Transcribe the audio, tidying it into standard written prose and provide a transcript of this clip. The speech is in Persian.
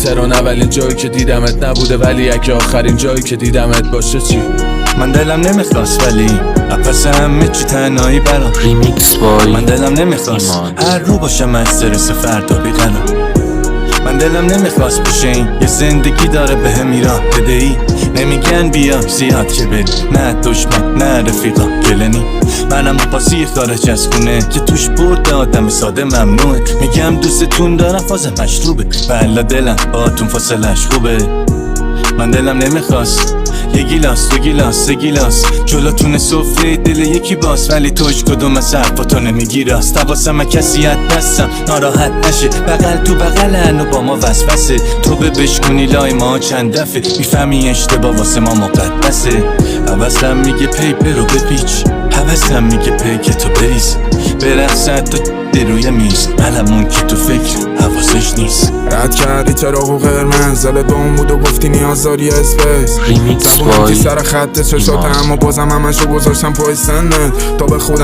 چرا نه اولین جایی که دیدمت نبوده ولی اگه آخرین جایی که دیدمت باشه چی؟ من دلم نمیخواست ولی پس همه چی تنهایی برام ریمیکس بای من دلم نمیخواست ایمان. هر رو باشم استرس فردا بیقرار من دلم نمیخواست باشه این یه زندگی داره به هم ایران بدهی نمیگن بیا زیاد که بری نه دشمن نه رفیقا گلنی منم پاسی خارج از خونه که توش برد آدم ساده ممنوعه میگم دوستتون دارم فاز مشروبه بلا دلم باتون فاصلش خوبه من دلم نمیخواست یه گیلاس دو گیلاس سه گیلاس جلوتون سفره دل یکی باز ولی توش کدوم از حرفاتو نمیگی راست حواسم کسی دستم ناراحت نشه بغل تو بغلن و با ما وسوسه تو بشکنی لای ما چند دفعه میفهمی اشتباه واسه ما مقدسه حواسم میگه پیپر رو بپیچ حواسم میگه پیک تو بریز برقصد تو روی میز علمون که تو فکر حواسش نیست رد کردی چراغ و قرمز زل دوم بود و گفتی نیاز داری اسپیس ریمیکس زبونم بای سر خط چشات ایمان. اما بازم همشو گذاشتم پای سنت تا به خودم